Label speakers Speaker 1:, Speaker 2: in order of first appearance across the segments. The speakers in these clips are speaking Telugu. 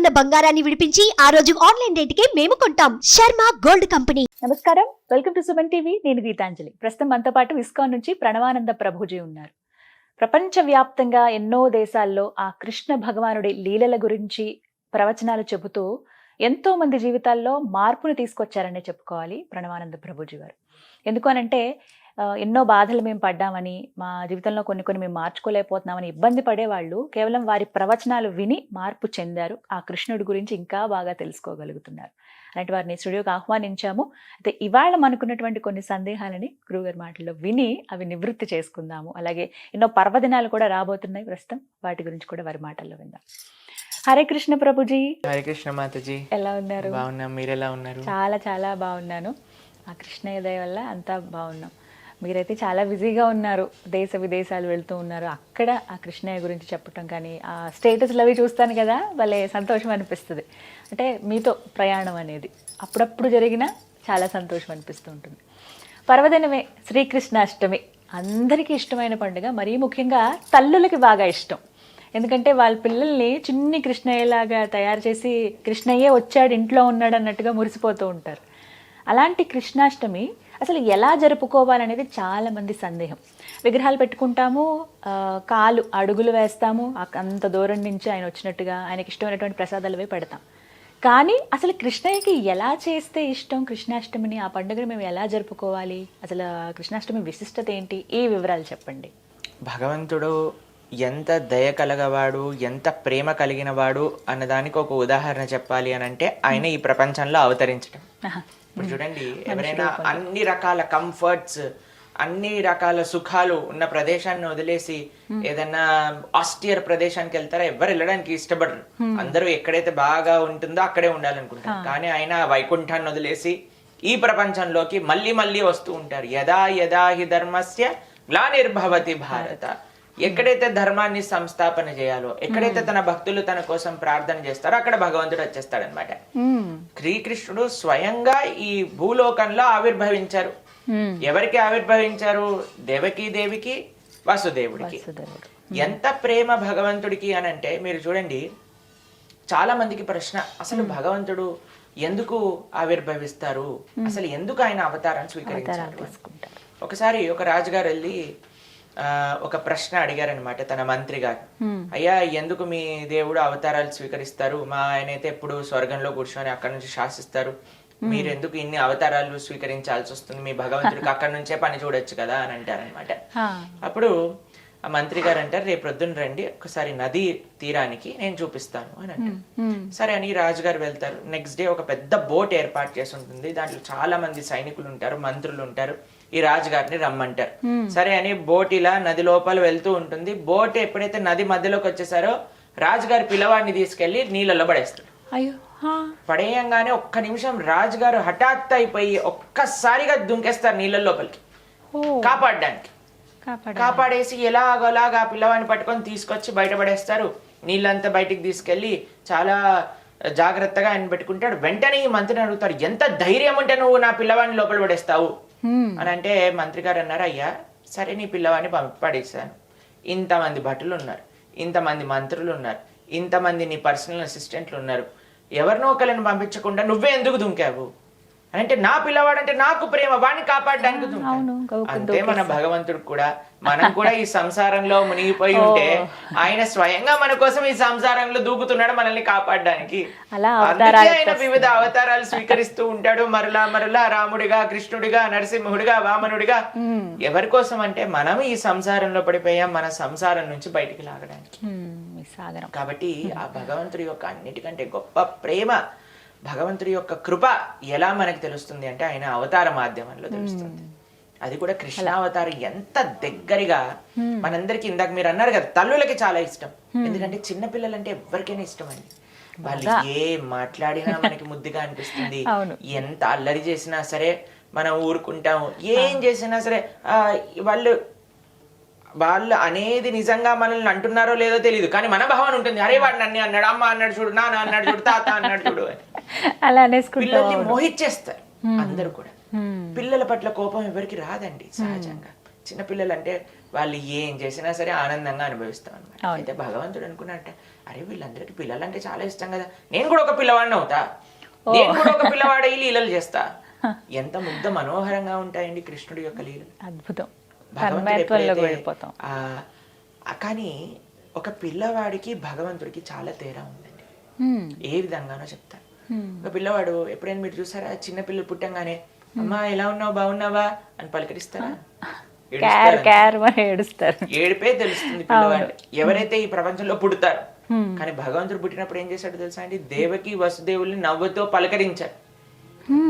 Speaker 1: ఉన్న బంగారాన్ని విడిపించి ఆ రోజు ఆన్లైన్ రేటుకే మేము కొంటాం. Sharma gold company.
Speaker 2: నమస్కారం, వెల్కమ్ టు సుమన్ టీవీ. నేను గీతాంజలి. ప్రస్తుతం మనతో పాటు ఇస్కాన్ నుంచి ప్రణవానంద ప్రభుజీ ఉన్నారు. ప్రపంచవ్యాప్తంగా ఎన్నో దేశాల్లో ఆ కృష్ణ భగవానుడి లీలల గురించి ప్రవచనాలు చెబుతూ ఎంతో మంది జీవితాల్లో మార్పును తీసుకొచ్చారనే చెప్పుకోవాలి ప్రణవానంద ప్రభుజీ గారు. ఎందుకు అనంటే ఎన్నో బాధలు మేము పడ్డామని, మా జీవితంలో కొన్ని మేము మార్చుకోలేకపోతున్నామని ఇబ్బంది పడేవాళ్ళు కేవలం వారి ప్రవచనాలు విని మార్పు చెందారు. ఆ కృష్ణుడి గురించి ఇంకా బాగా తెలుసుకోగలుగుతున్నారు. అలాంటి వారిని స్టూడియోకి ఆహ్వానించాము. అయితే ఇవాళ మనకున్నటువంటి కొన్ని సందేహాలని గురువుగారి మాటల్లో విని అవి నివృత్తి చేసుకుందాము. అలాగే ఎన్నో పర్వదినాలు కూడా రాబోతున్నాయి ప్రస్తుతం, వాటి గురించి కూడా వారి మాటల్లో విందాం. హరే కృష్ణ ప్రభుజీ.
Speaker 3: హరే కృష్ణ మాతాజీ. ఎలా ఉన్నారు? బాగున్నాం, మీరు ఎలా ఉన్నారు?
Speaker 2: చాలా చాలా బాగున్నాను. ఆ కృష్ణయ్య దయ వల్ల అంతా బాగున్నాం. మీరైతే చాలా బిజీగా ఉన్నారు, దేశ విదేశాలు వెళ్తూ ఉన్నారు. అక్కడ ఆ కృష్ణయ్య గురించి చెప్పటం కానీ, ఆ స్టేటస్లు అవి చూస్తాను కదా, భలే సంతోషం అనిపిస్తుంది. అంటే మీతో ప్రయాణం అనేది అప్పుడప్పుడు జరిగినా చాలా సంతోషం అనిపిస్తూ ఉంటుంది. పర్వదినమే శ్రీకృష్ణాష్టమి, అందరికీ ఇష్టమైన పండుగ. మరీ ముఖ్యంగా తల్లులకి బాగా ఇష్టం. ఎందుకంటే వాళ్ళ పిల్లల్ని చిన్ని కృష్ణయ్యలాగా తయారు చేసి కృష్ణయ్యే వచ్చాడు, ఇంట్లో ఉన్నాడు అన్నట్టుగా మురిసిపోతూ ఉంటారు. అలాంటి కృష్ణాష్టమి అసలు ఎలా జరుపుకోవాలనేది చాలామంది సందేహం. విగ్రహాలు పెట్టుకుంటాము, కాలు అడుగులు వేస్తాము, అంత దూరం నుంచి ఆయన వచ్చినట్టుగా ఆయనకి ఇష్టమైనటువంటి ప్రసాదాలు అవి పెడతాం. కానీ అసలు కృష్ణయ్యకి ఎలా చేస్తే ఇష్టం కృష్ణాష్టమిని, ఆ పండుగను మేము ఎలా జరుపుకోవాలి, అసలు కృష్ణాష్టమి విశిష్టత ఏంటి, ఈ వివరాలు చెప్పండి.
Speaker 3: భగవంతుడు ఎంత దయ కలగవాడు, ఎంత ప్రేమ కలిగిన వాడు అన్నదానికి ఒక ఉదాహరణ చెప్పాలి అని అంటే ఆయన ఈ ప్రపంచంలో అవతరించడం. ఇప్పుడు చూడండి, ఎవరైనా అన్ని రకాల కంఫర్ట్స్, అన్ని రకాల సుఖాలు ఉన్న ప్రదేశాన్ని వదిలేసి ఏదైనా ఆస్టియర్ ప్రదేశానికి వెళ్తారా? ఎవరు వెళ్ళడానికి ఇష్టపడరు. అందరూ ఎక్కడైతే బాగా ఉంటుందో అక్కడే ఉండాలనుకుంటారు. కానీ ఆయన వైకుంఠాన్ని వదిలేసి ఈ ప్రపంచంలోకి మళ్ళీ మళ్ళీ వస్తూ ఉంటారు. యదా యదా హి ధర్మస్య గ్లానిర్భవతి భారత. ఎక్కడైతే ధర్మాన్ని సంస్థాపన చేయాలో, ఎక్కడైతే తన భక్తులు తన కోసం ప్రార్థన చేస్తారో అక్కడ భగవంతుడు వచ్చేస్తాడనమాట. శ్రీకృష్ణుడు స్వయంగా ఈ భూలోకంలో ఆవిర్భవించారు. ఎవరికి ఆవిర్భవించారు? దేవికి వసుదేవుడికి. ఎంత ప్రేమ భగవంతుడికి అని అంటే, మీరు చూడండి, చాలా మందికి ప్రశ్న, అసలు భగవంతుడు ఎందుకు ఆవిర్భవిస్తారు, అసలు ఎందుకు ఆయన అవతారాన్ని స్వీకరించారు? ఒకసారి ఒక రాజుగారు వెళ్ళి ఒక ప్రశ్న అడిగారనమాట తన మంత్రి గారు. అయ్యా, ఎందుకు మీ దేవుడు అవతారాలు స్వీకరిస్తారు? మా ఆయన అయితే ఎప్పుడు స్వర్గంలో కూర్చొని అక్కడ నుంచి శాసిస్తారు, మీరెందుకు ఇన్ని అవతారాలు స్వీకరించాల్సి వస్తుంది? మీ భగవంతుడికి అక్కడ నుంచే పని చూడొచ్చు కదా అని అంటారనమాట. అప్పుడు ఆ మంత్రి గారు అంటారు, రేపు ప్రొద్దున రండి, ఒకసారి నది తీరానికి నేను చూపిస్తాను అని అంటారు. సరే అని రాజుగారు వెళ్తారు. నెక్స్ట్ డే ఒక పెద్ద బోట్ ఏర్పాటు చేసి ఉంటుంది. దాంట్లో చాలా మంది సైనికులు ఉంటారు, మంత్రులు ఉంటారు. ఈ రాజుగారిని రమ్మంటారు. సరే అని బోట్ ఇలా నది లోపల వెళ్తూ ఉంటుంది. బోట్ ఎప్పుడైతే నది మధ్యలోకి వచ్చేసారో రాజుగారి పిల్లవాడిని తీసుకెళ్లి నీళ్ళలో పడేస్తాడు. పడేయంగానే ఒక్క నిమిషం రాజుగారు హఠాత్ అయిపోయి ఒక్కసారిగా దుంకేస్తారు నీళ్ళ లోపలికి కాపాడడానికి. కాపాడేసి ఎలాగోలాగా పిల్లవాడిని పట్టుకొని తీసుకొచ్చి బయటపడేస్తారు. నీళ్ళంతా బయటికి తీసుకెళ్లి చాలా జాగ్రత్తగా ఆయన పెట్టుకుంటాడు. వెంటనే ఈ మంత్రిని అడుగుతాడు, ఎంత ధైర్యం ఉంటే నువ్వు నా పిల్లవాడిని లోపల పడేస్తావు అని అంటే, మంత్రి గారు అన్నారు, అయ్యా సరే నీ పిల్లవాడిని పడేసాను, ఇంతమంది భటులు ఉన్నారు, ఇంతమంది మంత్రులు ఉన్నారు, ఇంతమంది నీ పర్సనల్ అసిస్టెంట్లు ఉన్నారు, ఎవరినో ఒకరిని పంపించకుండా నువ్వే ఎందుకు దుంకావు అంటే, నా పిల్లవాడు అంటే నాకు ప్రేమ, వాడిని కాపాడడానికి దుంకాను. అంతే మన భగవంతుడు కూడా. మనం కూడా ఈ సంసారంలో మునిగిపోయి ఉంటే ఆయన స్వయంగా మన కోసం ఈ సంసారంలో దూకుతున్నాడు మనల్ని కాపాడడానికి. అందుకే ఆయన వివిధ అవతారాలు స్వీకరిస్తూ ఉంటాడు. మరలా మరలా రాముడిగా, కృష్ణుడిగా, నరసింహుడిగా, వామనుడిగా. ఎవరి కోసం అంటే మనం ఈ సంసారంలో పడిపోయాం, మన సంసారం నుంచి బయటికి లాగడానికి. కాబట్టి ఆ భగవంతుడి యొక్క అన్నిటికంటే గొప్ప ప్రేమ, భగవంతుడి యొక్క కృప ఎలా మనకి తెలుస్తుంది అంటే ఆయన అవతార మాధ్యమంలో తెలుస్తుంది. అది కూడా కృష్ణావతారం ఎంత దగ్గరగా మనందరికి. ఇందాక మీరు అన్నారు కదా, తల్లులకి చాలా ఇష్టం. ఎందుకంటే చిన్న పిల్లలంటే ఎవరికైనా ఇష్టం అండి. వాళ్ళు ఏం మాట్లాడినా మనకి ముద్దుగా అనిపిస్తుంది. ఎంత అల్లరి చేసినా సరే మనం ఊరుకుంటాము. ఏం చేసినా సరే వాళ్ళు అనేది నిజంగా మనల్ని అంటున్నారో లేదో తెలియదు, కానీ మన భావన ఉంటుంది, అరే వాడు నన్ను అన్నాడు, అమ్మ అన్నాడు చూడు, నాన్న అన్నాడు చూడు, తాత అన్నాడు చూడు అని. పిల్లల్ని మోహించేస్తారు అందరూ కూడా. పిల్లల పట్ల కోపం ఎవరికి రాదండి సహజంగా. చిన్నపిల్లలు అంటే వాళ్ళు ఏం చేసినా సరే ఆనందంగా అనుభవిస్తాం అనమాట.
Speaker 2: అవును.
Speaker 3: అయితే భగవంతుడు అనుకున్నట్టే, అరే వీళ్ళందరికీ పిల్లలంటే చాలా ఇష్టం కదా, నేను కూడా ఒక పిల్లవాడిని అవుతా, నేను కూడా ఒక పిల్లవాడై లీలలు చేస్తా. ఎంత ముగ్ధ మనోహరంగా ఉంటాయండి కృష్ణుడి యొక్క లీలలు.
Speaker 2: అద్భుతం.
Speaker 3: భగవంతుడు
Speaker 2: తన్మయత్వంలోకి
Speaker 3: ఎప్పుడైతే
Speaker 2: వెళ్ళిపోతాం.
Speaker 3: కానీ ఒక పిల్లవాడికి భగవంతుడికి చాలా తేడా ఉందండి. ఏ విధంగానో చెప్తాను. ఒక పిల్లవాడు ఎప్పుడైనా మీరు చూసారా, చిన్న పిల్లలు పుట్టంగానే అమ్మా ఎలా ఉన్నావు బాగున్నావా అని పలకరిస్తారా?
Speaker 2: ఏడుస్తారు.
Speaker 3: ఏడిపే తెలుస్తుంది పిల్లవాడు ఎవరైతే ఈ ప్రపంచంలో పుడతారు. కానీ భగవంతుడు పుట్టినప్పుడు ఏం చేశాడు తెలుసా అండి, దేవకి వసుదేవుల్ని నవ్వుతో పలకరించాడు.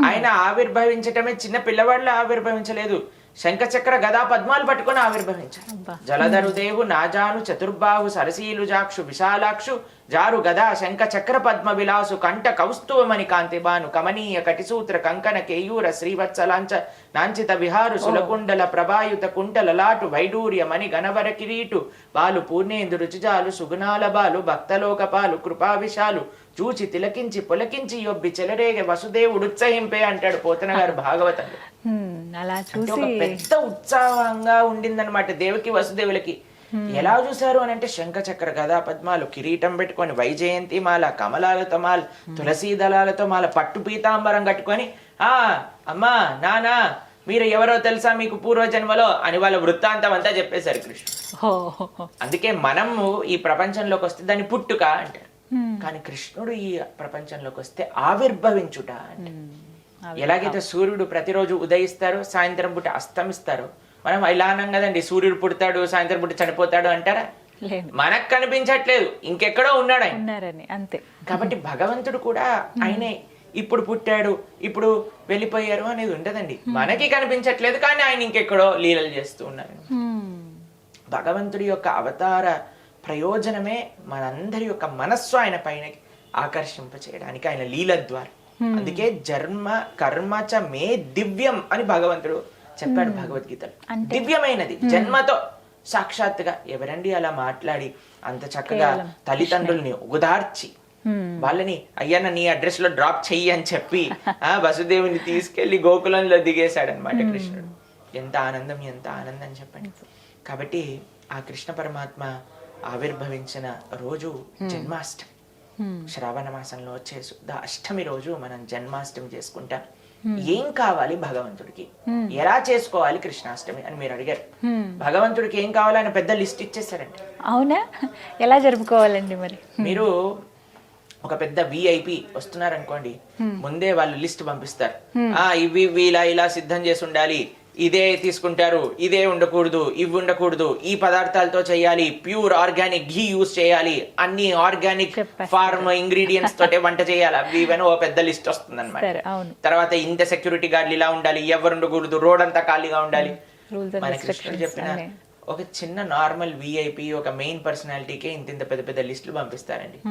Speaker 3: ఆయన ఆవిర్భవించటమే చిన్న పిల్లవాడిలో ఆవిర్భవించలేదు, శంఖ చక్ర గదా పద్మాలు పట్టుకొని ఆవిర్భవించారు. జలధరుదేవు నాజాను చతుర్బాహు సరసీలు జాక్షు విశాలాక్షు జారు గదా శంఖ చక్ర పద్మ విలాసు కంఠ కౌస్తువమణి కాంతిబాను కమనీయ కటిసూత్ర కంకణ కేయూర శ్రీవత్సలాంచ నాంచిత విహారు సులకుండల ప్రభాయుత కుంటల లాటు వైడూర్య మణి గణవర కిరీటు బాలు పూర్ణేందు రుచిజాలు సుగుణాల బాలు భక్తలోక పాలు కృపా విశాలు చూచి తిలకించి పులకించి యొబ్బి చెలరేగ వసుదేవుడు ఉత్సహింపే అంటాడు పోతన గారు భాగవతంలో.
Speaker 2: అలా
Speaker 3: అంటే
Speaker 2: చూసి
Speaker 3: ఒక పెద్ద ఉత్సాహంగా ఉండిందనమాట దేవకి వసుదేవులకి. ఎలా చూసారు అని అంటే శంఖ చక్ర గదా పద్మాలు, కిరీటం పెట్టుకొని, వైజయంతి మాల, కమలాలతో మాల, తులసీ దళాలతో మాల, పట్టు పీతాంబరం కట్టుకొని, అమ్మా నానా మీరు ఎవరో తెలుసా మీకు పూర్వజన్మలో అని వాళ్ళ వృత్తాంతం అంతా చెప్పేశారు కృష్ణుడు. అందుకే మనము ఈ ప్రపంచంలోకి వస్తే దాన్ని పుట్టుక అంటారు, కానీ కృష్ణుడు ఈ ప్రపంచంలోకి వస్తే ఆవిర్భవించుట అంటే. ఎలాగైతే సూర్యుడు ప్రతిరోజు ఉదయిస్తారు, సాయంత్రం పూట అస్తమిస్తారు, మనం ఇలా అన్నాం కదండి, సూర్యుడు పుడతాడు సాయంత్రం పూట చనిపోతాడు అంటారా? మనకు కనిపించట్లేదు, ఇంకెక్కడో ఉన్నాడు ఆయన,
Speaker 2: అంతే.
Speaker 3: కాబట్టి భగవంతుడు కూడా ఆయనే ఇప్పుడు పుట్టాడు ఇప్పుడు వెళ్ళిపోయారు అనేది ఉండదండి. మనకి కనిపించట్లేదు కానీ ఆయన ఇంకెక్కడో లీలలు చేస్తూ ఉన్నారు. భగవంతుడి యొక్క అవతార ప్రయోజనమే మనందరి యొక్క మనస్సు ఆయన పైన ఆకర్షింప చేయడానికి ఆయన లీల ద్వారా. అందుకే జన్మ కర్మ చ మే దివ్యం అని భగవంతుడు చెప్పాడు భగవద్గీతలో. దివ్యమైనది జన్మతో సాక్షాత్తుగా ఎవరండి అలా మాట్లాడి అంత చక్కగా తల్లిదండ్రుల్ని ఉదార్చి వాళ్ళని అయ్యన్న నీ అడ్రస్ లో డ్రాప్ చెయ్యి అని చెప్పి వసుదేవుని తీసుకెళ్లి గోకులంలో దిగేశాడు అనమాట కృష్ణుడు. ఎంత ఆనందం, ఎంత ఆనందం చెప్పండి. కాబట్టి ఆ కృష్ణ పరమాత్మ ఆవిర్భవించిన రోజు జన్మాష్టమి. శ్రావణ మాసంలో వచ్చే శుద్ధ అష్టమి రోజు మనం జన్మాష్టమి చేసుకుంటాం. ఏం కావాలి భగవంతుడికి, ఎలా చేసుకోవాలి కృష్ణాష్టమి అని మీరు అడిగారు. భగవంతుడికి ఏం కావాలి ఆయన పెద్ద లిస్ట్ ఇచ్చేసారండి.
Speaker 2: అవునా? ఎలా జరుపుకోవాలండి మరి?
Speaker 3: మీరు ఒక పెద్ద విఐపి వస్తున్నారు అనుకోండి, ముందే వాళ్ళు లిస్ట్ పంపిస్తారు. ఇవి ఇలా ఇలా సిద్ధం చేసి ఉండాలి, ఇదే తీసుకుంటారు, ఇదే ఉండకూడదు, ఇవి ఉండకూడదు, ఈ పదార్థాలతో చేయాలి, ప్యూర్ ఆర్గానిక్ ఘీ యూజ్ చేయాలి, అన్ని ఆర్గానిక్ ఫార్మ్ ఇంగ్రీడియంట్స్ తోటే వంట చేయాలి, అవి ఇవన్నీ ఓ పెద్ద లిస్ట్ వస్తుంది అనమాట. తర్వాత ఇంత సెక్యూరిటీ గార్డులు ఇలా ఉండాలి, ఎవరు ఉండకూడదు, రోడ్ అంతా ఖాళీగా ఉండాలి. మన కృష్ణుడు చెప్పిన ఒక చిన్న నార్మల్ విఐపి ఒక మెయిన్ పర్సనాలిటీకే ఇంత పెద్ద పెద్ద లిస్టులు పంపిస్తారండి.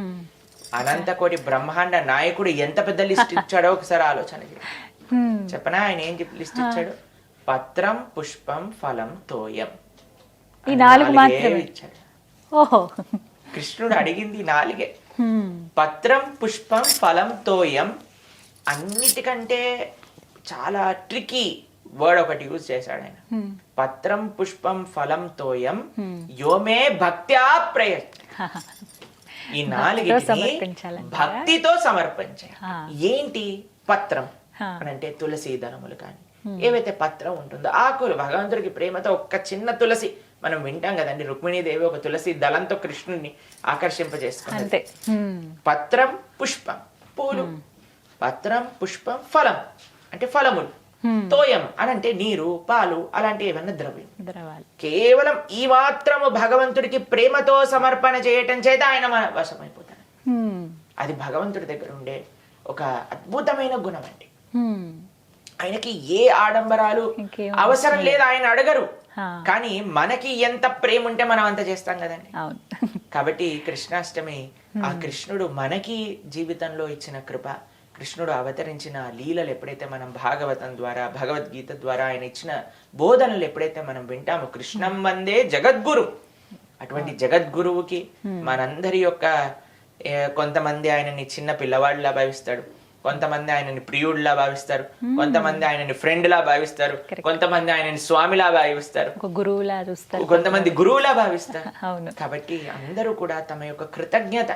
Speaker 3: అనంతకోటి బ్రహ్మాండ నాయకుడు ఎంత పెద్ద లిస్ట్ ఇచ్చాడో ఒకసారి ఆలోచన చెప్పనా. ఆయన ఏం లిస్ట్ ఇచ్చాడు? పత్రం పుష్పం ఫలం తోయం,
Speaker 2: ఈ 4 మాత్రమే
Speaker 3: ఇచ్చాడు. కృష్ణుడు అడిగింది 4. పత్రం పుష్పం ఫలం తోయం. అన్నిటికంటే చాలా ట్రికీ వర్డ్ ఒకటి యూజ్ చేశాడు ఆయన. పత్రం పుష్పం ఫలం తోయం యోమే భక్త్యా ప్రయత్న. ఈ 4 భక్తితో సమర్పించాలి. ఏంటి పత్రం అని అంటే తులసి దళములు కానీ ఏవైతే పత్రం ఉంటుందో ఆకులు, భగవంతుడికి ప్రేమతో ఒక్క చిన్న తులసి మనం వింటాం కదండి, రుక్మిణీదేవి ఒక తులసి దళంతో కృష్ణుడిని ఆకర్షింపజేసుకుంది. పత్రం పుష్పం పూలు, పత్రం పుష్పం ఫలం అంటే ఫలములు, తోయం అని అంటే నీరు పాలు అలాంటి ఏమన్నా ద్రవ్యాలు. కేవలం ఈ మాత్రము భగవంతుడికి ప్రేమతో సమర్పణ చేయటం చేత ఆయన మన వశమైపోతాడు. అది భగవంతుడి దగ్గర ఉండే ఒక అద్భుతమైన గుణం అండి. ఆయనకి ఏ ఆడంబరాలు అవసరం లేదు, ఆయన అడగరు. కానీ మనకి ఎంత ప్రేమ ఉంటే మనం అంత చేస్తాం కదండి. కాబట్టి కృష్ణాష్టమి ఆ కృష్ణుడు మనకి జీవితంలో ఇచ్చిన కృప, కృష్ణుడు అవతరించిన లీలలు ఎప్పుడైతే మనం భాగవతం ద్వారా భగవద్గీత ద్వారా ఆయన ఇచ్చిన బోధనలు ఎప్పుడైతే మనం వింటామో, కృష్ణం వందే జగద్గురు, అటువంటి జగద్గురువుకి మనందరి యొక్క కొంతమంది ఆయనని చిన్న పిల్లవాడిలా భావిస్తాడు, కొంతమంది ఆయనని ప్రియుడిలా భావిస్తారు, కొంతమంది ఆయనని ఫ్రెండ్ లా భావిస్తారు, కొంతమంది ఆయనని స్వామిలా భావిస్తారు,
Speaker 2: ఒక గురువులా చూస్తారు,
Speaker 3: కొంతమంది గురువులా భావిస్తారు.
Speaker 2: అవును.
Speaker 3: కాబట్టి అందరూ కూడా తమ యొక్క కృతజ్ఞత,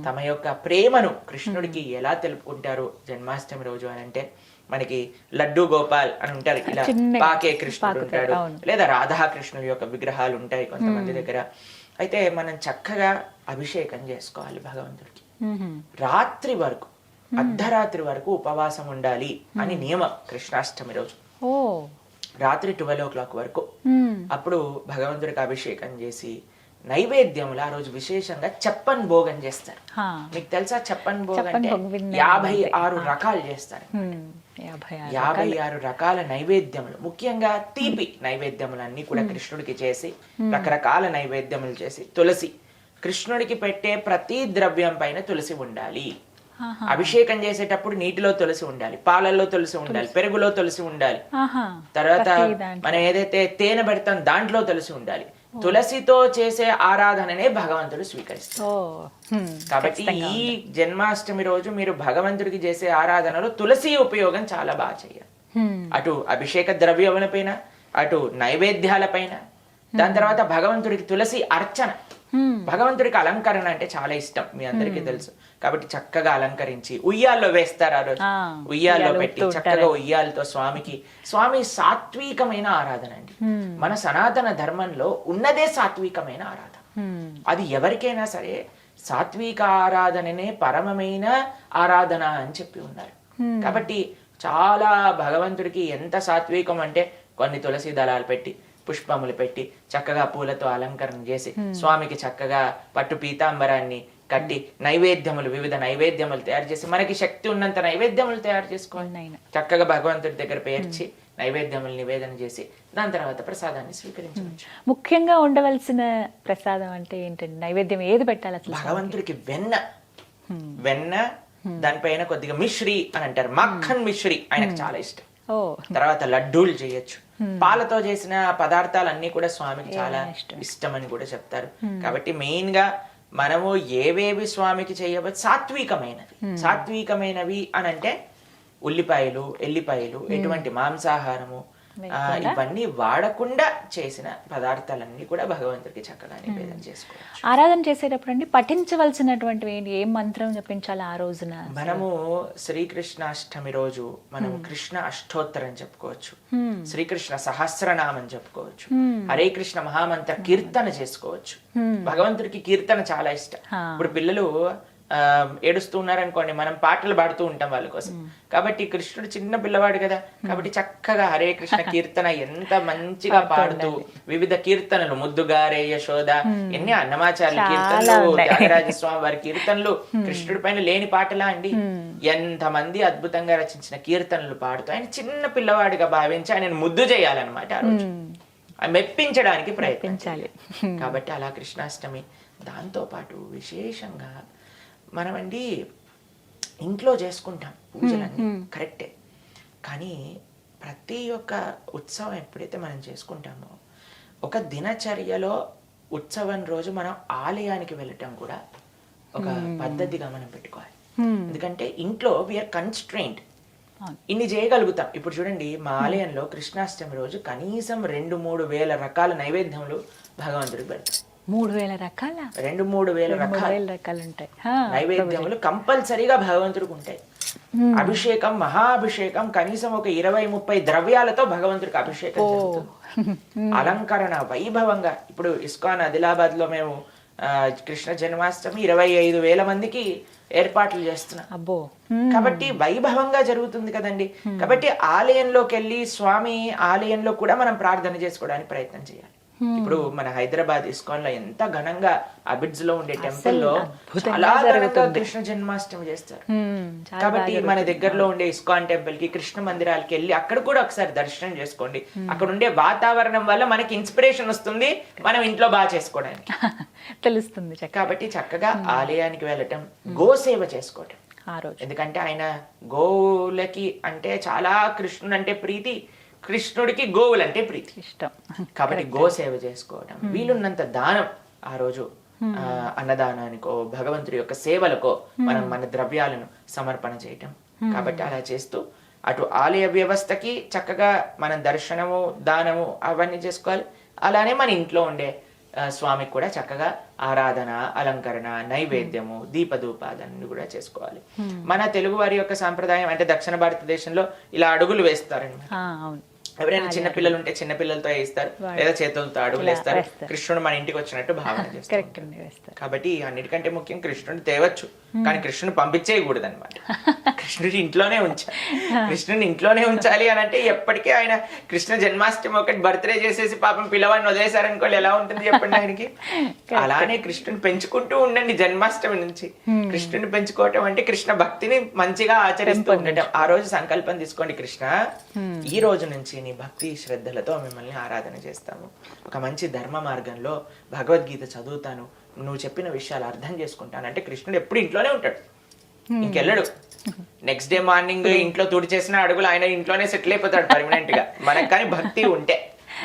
Speaker 3: తమ యొక్క ప్రేమను కృష్ణుడికి ఎలా తెలుపుకుంటారు జన్మాష్టమి రోజు అని అంటే, మనకి లడ్డు గోపాల్ అని ఉంటారు, ఇలా పాకే కృష్ణుడు ఉంటాడు, లేదా రాధాకృష్ణుడి యొక్క విగ్రహాలు ఉంటాయి కొంతమంది దగ్గర. అయితే మనం చక్కగా అభిషేకం చేసుకోవాలి భగవంతుడికి. రాత్రి వరకు, అర్ధరాత్రి వరకు ఉపవాసం ఉండాలి అని నియమం కృష్ణాష్టమి రోజు. రాత్రి 12 o'clock వరకు. అప్పుడు భగవంతుడికి అభిషేకం చేసి నైవేద్యములు ఆ రోజు విశేషంగా చెప్పన్ భోగం చేస్తారు. మీకు తెలుసా చెప్పన్ భోగం అంటే 56 రకాలు చేస్తారు. 56 రకాల నైవేద్యములు, ముఖ్యంగా తీపి నైవేద్యములు అన్ని కూడా కృష్ణుడికి చేసి, రకరకాల నైవేద్యములు చేసి, తులసి, కృష్ణుడికి పెట్టే ప్రతి ద్రవ్యం పైన తులసి ఉండాలి. అభిషేకం చేసేటప్పుడు నీటిలో తులసి ఉండాలి, పాలల్లో తులసి ఉండాలి, పెరుగులో తులసి ఉండాలి, తర్వాత మనం ఏదైతే తేనె పెడతాం దాంట్లో తులసి ఉండాలి. తులసితో చేసే ఆరాధననే భగవంతుడు స్వీకరిస్తాడు. కాబట్టి ఈ జన్మాష్టమి రోజు మీరు భగవంతుడికి చేసే ఆరాధనలో తులసి ఉపయోగం చాలా బాగా చేయాలి. అటు అభిషేక ద్రవ్యముల పైన, అటు నైవేద్యాల పైన, దాని తర్వాత భగవంతుడికి తులసి అర్చన. భగవంతుడికి అలంకరణ అంటే చాలా ఇష్టం, మీ అందరికీ తెలుసు. కాబట్టి చక్కగా అలంకరించి ఉయ్యాల్లో వేస్తారు ఆ రోజు. ఉయ్యాల్లో పెట్టి చక్కగా ఉయ్యాలతో స్వామి సాత్వికమైన ఆరాధన అండి. మన సనాతన ధర్మంలో ఉన్నదే సాత్వికమైన ఆరాధన. అది ఎవరికైనా సరే సాత్విక ఆరాధననే పరమమైన ఆరాధన అని చెప్పి ఉన్నారు. కాబట్టి చాలా భగవంతుడికి ఎంత సాత్వికం అంటే, కొన్ని తులసి దళాలు పెట్టి, పుష్పములు పెట్టి, చక్కగా పూలతో అలంకరణ చేసి, స్వామికి చక్కగా పట్టు పీతాంబరాన్ని కట్టి, నైవేద్యములు, వివిధ నైవేద్యములు తయారు చేసి, మనకి శక్తి ఉన్నంత నైవేద్యములు తయారు చేసుకోండి. చక్కగా భగవంతుడి దగ్గర పేర్చి నైవేద్యములు నివేదన చేసి, దాని తర్వాత ప్రసాదాన్ని స్వీకరించవచ్చు.
Speaker 2: ముఖ్యంగా ఉండవలసిన ప్రసాదం అంటే ఏంటండి? నైవేద్యం ఏది పెట్టాలి అసలు?
Speaker 3: భగవంతుడికి వెన్న, దానిపైన కొద్దిగా మిశ్రీ అని అంటారు, మక్కన్ మిశ్రీ ఆయనకు చాలా ఇష్టం. తర్వాత లడ్డూలు చేయొచ్చు. పాలతో చేసిన పదార్థాలన్నీ కూడా స్వామికి చాలా ఇష్టం అని కూడా చెప్తారు. కాబట్టి మెయిన్ గా మనము ఏవేవి స్వామికి చేయవచ్చు సాత్వికమైనవి అని అంటే, ఉల్లిపాయలు, ఎల్లిపాయలు, ఎటువంటి మాంసాహారము ఇవన్నీ వాడకుండా చేసిన పదార్థాలన్నీ కూడా భగవంతుడికి చక్కగా నివేదన చేసుకోవచ్చు.
Speaker 2: ఆరాధన చేసేటప్పుడు అండి పఠించవలసినటువంటివి ఏంటి? ఏ మంత్రం జపించాలి ఆ రోజున?
Speaker 3: మనము శ్రీకృష్ణాష్టమి రోజు మనం కృష్ణ అష్టోత్తరం చెప్పుకోవచ్చు, శ్రీకృష్ణ సహస్రనామం చెప్పుకోవచ్చు, హరే కృష్ణ మహామంత్ర కీర్తన చేసుకోవచ్చు. భగవంతుడికి కీర్తన చాలా ఇష్టం. ఇప్పుడు పిల్లలు ఏడుస్తూ ఉన్నారనుకోండి, మనం పాటలు పాడుతూ ఉంటాం వాళ్ళ కోసం. కాబట్టి కృష్ణుడు చిన్న పిల్లవాడు కదా, కాబట్టి చక్కగా హరే కృష్ణ కీర్తన ఎంత మంచిగా పాడుతూ, వివిధ కీర్తనలు, ముద్దుగారే యశోద, ఎన్ని అన్నమాచార్య కీర్తనలు, త్యాగరాజ స్వామి వారి కీర్తనలు, కృష్ణుడి పైన లేని పాటలా అండి. ఎంతమంది అద్భుతంగా రచించిన కీర్తనలు పాడుతూ ఆయన చిన్న పిల్లవాడిగా భావించి ఆయనను ముద్దు చేయాలన్నమాట ఆ రోజు, మెప్పించడానికి ప్రయత్నించాలి. కాబట్టి అలా కృష్ణాష్టమి. దాంతో పాటు విశేషంగా మనమండి ఇంట్లో చేసుకుంటాం పూజలన్నీ, కరెక్టే. కానీ ప్రతి ఒక్క ఉత్సవం ఎప్పుడైతే మనం చేసుకుంటామో, ఒక దినచర్యలో ఉత్సవం రోజు మనం ఆలయానికి వెళ్ళటం కూడా ఒక పద్ధతిగా మనం పెట్టుకోవాలి. ఎందుకంటే ఇంట్లో వీఆర్ కన్స్ట్రెయింట్, ఇన్ని చేయగలుగుతాం. ఇప్పుడు చూడండి, మా ఆలయంలో కృష్ణాష్టమి రోజు కనీసం 2-3 వేల రకాల నైవేద్యములు భగవంతుడికి పెడతాం.
Speaker 2: 3,000 రకాల
Speaker 3: 2-3 వేల రకాలు
Speaker 2: ఉంటాయి
Speaker 3: నైవేద్యములు కంపల్సరీగా భగవంతుడికి ఉంటాయి. అభిషేకం, మహాభిషేకం, కనీసం ఒక 20-30 ద్రవ్యాలతో భగవంతుడికి అభిషేకం జరుగుతుంది. అలంకరణ వైభవంగా. ఇప్పుడు ఇస్కాన్ ఆదిలాబాద్ లో మేము కృష్ణ జన్మాష్టమి 25,000 మందికి ఏర్పాట్లు చేస్తున్నాం. కాబట్టి వైభవంగా జరుగుతుంది కదండి. కాబట్టి ఆలయంలోకి వెళ్ళి స్వామి ఆలయంలో కూడా మనం ప్రార్థన చేసుకోవడానికి ప్రయత్నం చేయాలి. ఇప్పుడు మన హైదరాబాద్ ఇస్కాన్ లో ఎంత ఘనంగా అబిడ్స్ లో ఉండే టెంపుల్ లో చాలా ఘనంగా కృష్ణ జన్మాష్టమి చేస్తారు. కాబట్టి మన దగ్గరలో ఉండే ఇస్కాన్ టెంపుల్ కి, కృష్ణ మందిరాలకి వెళ్ళి అక్కడ కూడా ఒకసారి దర్శనం చేసుకోండి. అక్కడ ఉండే వాతావరణం వల్ల మనకి ఇన్స్పిరేషన్ వస్తుంది మనం ఇంట్లో బాగా చేసుకోవడానికి
Speaker 2: తెలుస్తుంది.
Speaker 3: కాబట్టి చక్కగా ఆలయానికి వెళ్ళటం, గోసేవ చేసుకోవటం
Speaker 2: ఆ రోజు.
Speaker 3: ఎందుకంటే ఆయన గోవులకి అంటే చాలా, కృష్ణుడు అంటే ప్రీతి, కృష్ణుడికి గోవులంటే ప్రీతి,
Speaker 2: ఇష్టం.
Speaker 3: కాబట్టి గోసేవ చేసుకోవడం, వీలున్నంత దానం ఆ రోజు అన్నదానానికో భగవంతుడి యొక్క సేవలకో మనం మన ద్రవ్యాలను సమర్పణ చేయటం. కాబట్టి అలా చేస్తూ అటు ఆలయ వ్యవస్థకి చక్కగా మనం దర్శనము దానము అవన్నీ చేసుకోవాలి. అలానే మన ఇంట్లో ఉండే స్వామికి కూడా చక్కగా ఆరాధన, అలంకరణ, నైవేద్యము, దీపధూపాదన్ని కూడా చేసుకోవాలి. మన తెలుగు వారి యొక్క సాంప్రదాయం అంటే దక్షిణ భారతదేశంలో ఇలా అడుగులు వేస్తారండి.
Speaker 2: అవును.
Speaker 3: ఎవరైనా చిన్న పిల్లలు ఉంటే చిన్న పిల్లలతో వేస్తారు, లేదా చేతులతో అడుగులు వేస్తారు. కృష్ణుడు మన ఇంటికి వచ్చినట్టు భావన చేస్తారు. కాబట్టి అన్నిటికంటే ముఖ్యం కృష్ణుడు తేవచ్చు, కానీ కృష్ణుని పంపించేయకూడదు అనమాట. కృష్ణుడి ఇంట్లోనే ఉంచాలి. కృష్ణుని ఇంట్లోనే ఉంచాలి అని అంటే ఎప్పటికీ ఆయన కృష్ణ జన్మాష్టమి ఒకటి బర్త్డే చేసేసి పాపం పిల్లవాడిని వదిలేశారనుకోవాలి, ఎలా ఉంటుంది చెప్పండి ఆయనకి. అలానే కృష్ణుని పెంచుకుంటూ ఉండండి జన్మాష్టమి నుంచి. కృష్ణుని పెంచుకోవటం అంటే కృష్ణ భక్తిని మంచిగా ఆచరిస్తూ ఉండటం. ఆ రోజు సంకల్పం తీసుకోండి, కృష్ణ ఈ రోజు నుంచి నీ భక్తి శ్రద్ధలతో మిమ్మల్ని ఆరాధన చేస్తాము, ఒక మంచి ధర్మ మార్గంలో భగవద్గీత చదువుతాను, నువ్వు చెప్పిన విషయాలు అర్థం చేసుకుంటాను అంటే కృష్ణుడు ఎప్పుడు ఇంట్లోనే ఉంటాడు, ఇంకెళ్ళడు. నెక్స్ట్ డే మార్నింగ్ ఇంట్లో తుడి చేసిన అడుగులు ఆయన ఇంట్లోనే సెటిల్ అయిపోతాడు పర్మనెంట్ గా. మనకు కానీ భక్తి ఉంటే,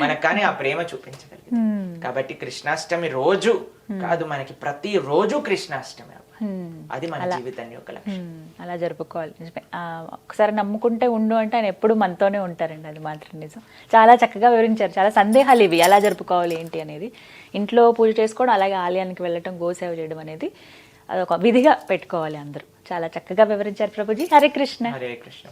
Speaker 3: మనకు కానీ ఆ ప్రేమ చూపించగలిగింది. కాబట్టి కృష్ణాష్టమి రోజు కాదు, మనకి ప్రతి రోజు కృష్ణాష్టమి. అది మన జీవితాన్ని యొక్క లక్ష్యం.
Speaker 2: అలా జరుపుకోవాలి. నిజమే. ఒకసారి నమ్ముకుంటే ఉండు అంటే ఆయన ఎప్పుడు మనతోనే ఉంటారండి, అది మాత్రం నిజం. చాలా చక్కగా వివరించారు. చాలా సందేహాలు ఇవి, ఎలా జరుపుకోవాలి ఏంటి అనేది. ఇంట్లో పూజ చేసుకోవడం, అలాగే ఆలయానికి వెళ్ళటం, గోసేవ చేయడం అనేది అదొక విధిగా పెట్టుకోవాలి అందరూ. చాలా చక్కగా వివరించారు ప్రభుజీ. హరే కృష్ణ.
Speaker 3: హరే కృష్ణ.